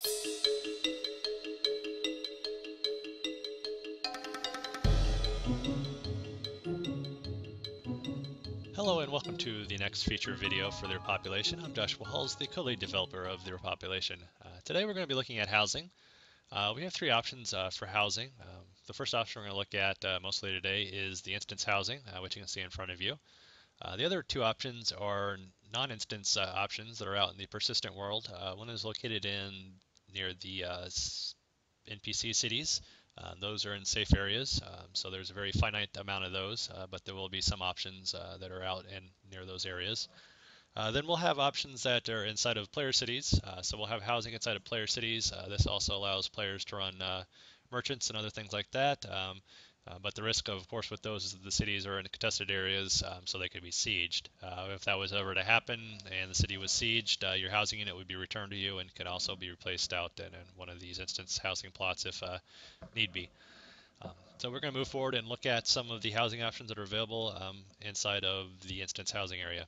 Hello and welcome to the next feature video for the Repopulation. I'm Joshua Hulls, the co-lead developer of the Repopulation. Today we're going to be looking at housing. We have three options for housing. The first option we're going to look at mostly today is the instance housing, which you can see in front of you. The other two options are non-instance options that are out in the persistent world. One is located near the NPC cities. Those are in safe areas, so there's a very finite amount of those, but there will be some options that are out and near those areas. Then we'll have options that are inside of player cities. So we'll have housing inside of player cities. This also allows players to run merchants and other things like that. But the risk, of course, with those is that the cities are in contested areas, so they could be sieged. If that was ever to happen and the city was sieged, your housing unit would be returned to you and can also be replaced out in one of these instance housing plots if need be. So we're going to move forward and look at some of the housing options that are available inside of the instance housing area.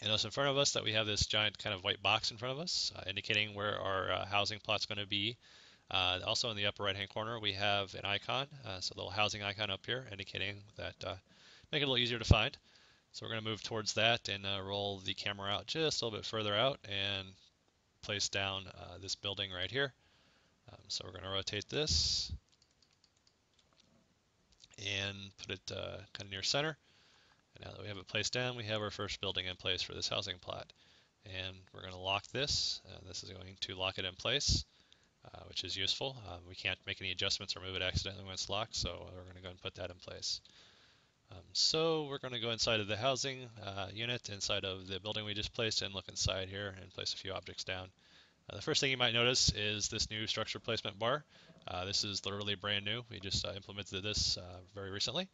And notice in front of us that we have this giant kind of white box in front of us, indicating where our housing plot's going to be. Also in the upper right hand corner we have an icon, so a little housing icon up here indicating that make it a little easier to find. So we're going to move towards that and roll the camera out just a little bit further out and place down this building right here. So we're going to rotate this and put it kind of near center. And now that we have it placed down, we have our first building in place for this housing plot. And we're going to lock this. This is going to lock it in place, which is useful. We can't make any adjustments or move it accidentally when it's locked, so we're going to go and put that in place. So we're going to go inside of the housing unit, inside of the building we just placed, and look inside here and place a few objects down. The first thing you might notice is this new structure placement bar. This is literally brand new. We just implemented this very recently.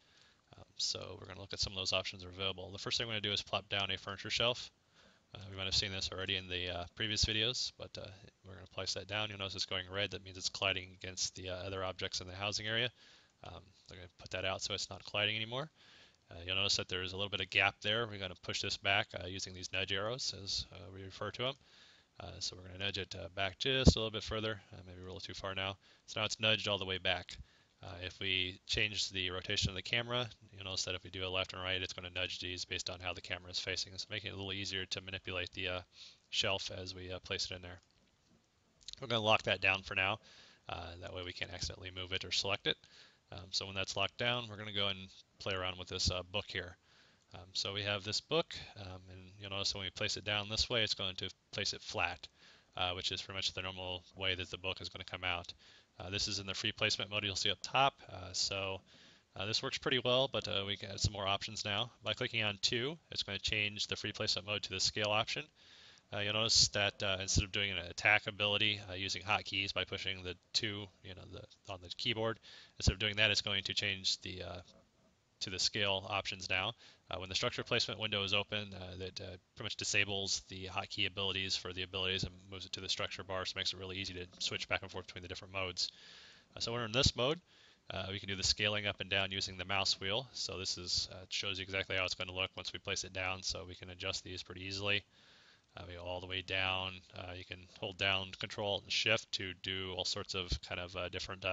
So we're going to look at some of those options that are available. The first thing we're going to do is plop down a furniture shelf. We might have seen this already in the previous videos, but we're going to place that down. You'll notice it's going red. That means it's colliding against the other objects in the housing area. We're going to put that out so it's not colliding anymore. You'll notice that there's a little bit of gap there. We're going to push this back using these nudge arrows, as we refer to them. So we're going to nudge it back just a little bit further, maybe a little too far now. So now it's nudged all the way back. If we change the rotation of the camera, you'll notice that if we do a left and right, it's going to nudge these based on how the camera is facing. It's making it a little easier to manipulate the shelf as we place it in there. We're going to lock that down for now. That way we can't accidentally move it or select it. So when that's locked down, we're going to go and play around with this book here. So we have this book, and you'll notice when we place it down this way, it's going to place it flat, which is pretty much the normal way that the book is going to come out. This is in the free placement mode you'll see up top, so this works pretty well, but we got some more options now. By clicking on 2, it's going to change the free placement mode to the scale option. You'll notice that instead of doing an attack ability using hotkeys by pushing the 2 on the keyboard, instead of doing that, it's going to change to the scale options now. When the structure placement window is open, that pretty much disables the hotkey abilities for the abilities and moves it to the structure bar, so it makes it really easy to switch back and forth between the different modes. So when we're in this mode, we can do the scaling up and down using the mouse wheel. So this shows you exactly how it's going to look once we place it down, so we can adjust these pretty easily. We go all the way down. You can hold down Control and Shift to do all sorts of kind of different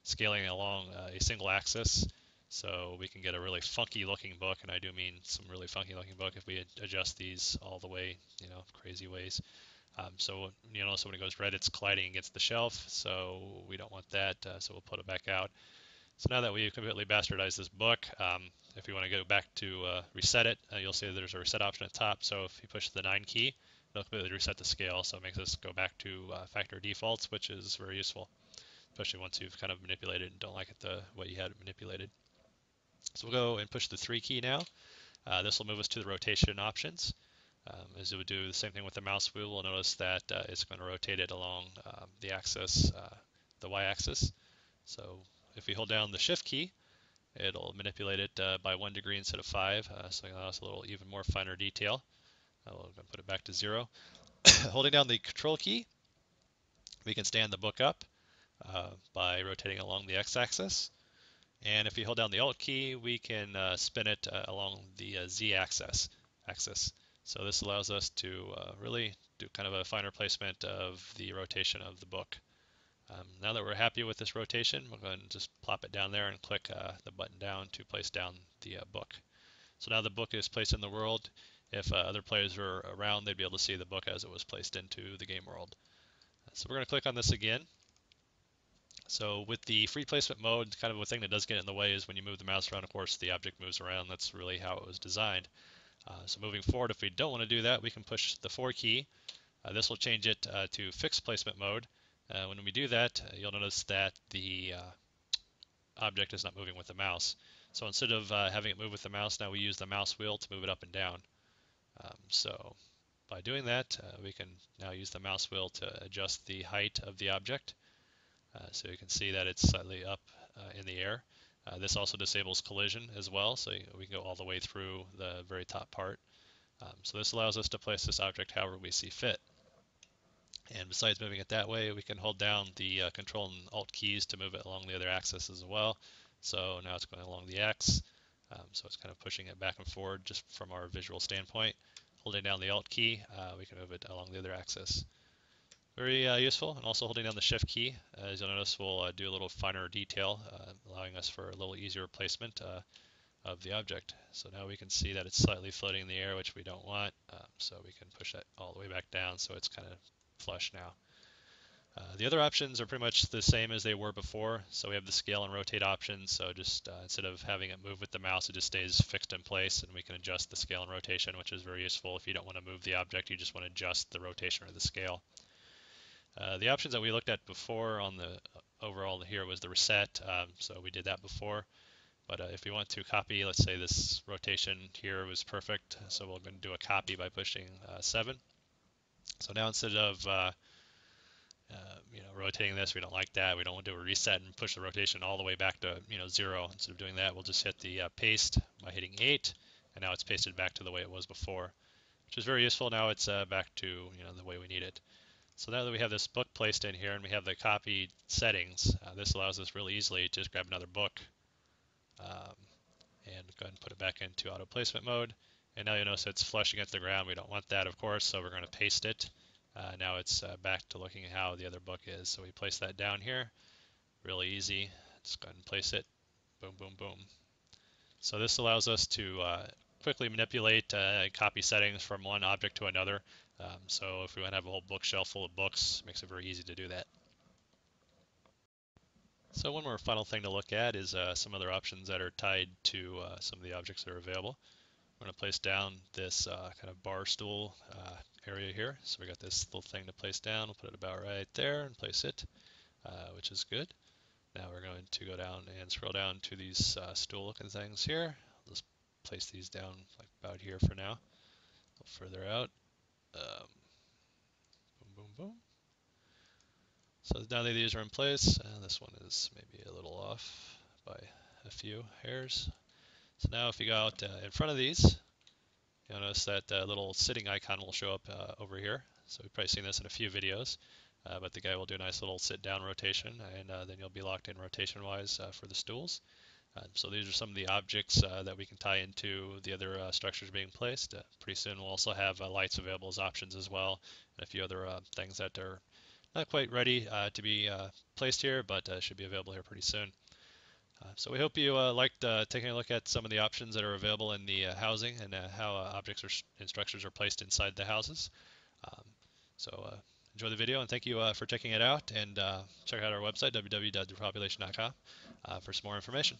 scaling along a single axis. So we can get a really funky looking book, and I do mean some really funky looking book if we adjust these all the way, crazy ways. So you'll notice when it goes red, it's colliding against the shelf, so we don't want that, so we'll put it back out. So now that we've completely bastardized this book, if you want to go back to reset it, you'll see there's a reset option at the top. So if you push the 9 key, it'll completely reset the scale, so it makes us go back to factory defaults, which is very useful, especially once you've kind of manipulated and don't like it the way you had it manipulated. So we'll go and push the 3 key now. This will move us to the rotation options. As it would do the same thing with the mouse wheel, we'll notice that it's going to rotate it along the axis, the y-axis. So if we hold down the shift key, it'll manipulate it by 1 degree instead of 5, so that's a little even more finer detail. We'll put it back to 0. Holding down the control key, we can stand the book up by rotating along the x-axis. And if you hold down the Alt key, we can spin it along the Z-axis. So this allows us to really do kind of a finer placement of the rotation of the book. Now that we're happy with this rotation, we'll go ahead and just plop it down there and click the button down to place down the book. So now the book is placed in the world. If other players are around, they'd be able to see the book as it was placed into the game world. So we're going to click on this again. So with the free placement mode, kind of a thing that does get in the way is when you move the mouse around, of course, the object moves around. That's really how it was designed. So moving forward, if we don't want to do that, we can push the 4 key. This will change it to fixed placement mode. When we do that, you'll notice that the object is not moving with the mouse. So instead of having it move with the mouse, now we use the mouse wheel to move it up and down. So by doing that, we can now use the mouse wheel to adjust the height of the object. So you can see that it's slightly up in the air. This also disables collision as well, so we can go all the way through the very top part. So this allows us to place this object however we see fit. And besides moving it that way, we can hold down the Control and Alt keys to move it along the other axis as well. So now it's going along the X, so it's kind of pushing it back and forward just from our visual standpoint. Holding down the Alt key, we can move it along the other axis. Very useful, and also holding down the Shift key, as you'll notice, will do a little finer detail, allowing us for a little easier placement of the object. So now we can see that it's slightly floating in the air, which we don't want, so we can push that all the way back down so it's kind of flush now. The other options are pretty much the same as they were before. So we have the scale and rotate options. So just instead of having it move with the mouse, it just stays fixed in place, and we can adjust the scale and rotation, which is very useful if you don't want to move the object, you just want to adjust the rotation or the scale. The options that we looked at before on the overall here was the reset, so we did that before. But if we want to copy, let's say this rotation here was perfect, so we're going to do a copy by pushing 7. So now instead of rotating this, we don't like that. We don't want to do a reset and push the rotation all the way back to 0. Instead of doing that, we'll just hit the paste by hitting 8, and now it's pasted back to the way it was before, which is very useful. Now it's back to the way we need it. So now that we have this book placed in here and we have the copy settings, this allows us really easily to just grab another book and go ahead and put it back into auto placement mode. And now you'll notice it's flush against the ground. We don't want that, of course, so we're going to paste it. Now it's back to looking at how the other book is. So we place that down here. Really easy. Just go ahead and place it. Boom, boom, boom. So this allows us to quickly manipulate copy settings from one object to another. So if we want to have a whole bookshelf full of books, it makes it very easy to do that. So one more final thing to look at is some other options that are tied to some of the objects that are available. I'm going to place down this kind of bar stool area here. So we got this little thing to place down. We'll put it about right there and place it, which is good. Now we're going to go down and scroll down to these stool-looking things here. I'll just place these down like about here for now. A little further out. Boom, boom, boom. So now that these are in place, this one is maybe a little off by a few hairs. So now if you go out in front of these, you'll notice that little sitting icon will show up over here. So we've probably seen this in a few videos, but the guy will do a nice little sit-down rotation, and then you'll be locked in rotation-wise for the stools. So these are some of the objects that we can tie into the other structures being placed. Pretty soon we'll also have lights available as options as well, and a few other things that are not quite ready to be placed here, but should be available here pretty soon. So we hope you liked taking a look at some of the options that are available in the housing and how objects and structures are placed inside the houses. So enjoy the video, and thank you for checking it out, and check out our website, www.repopulation.com, for some more information.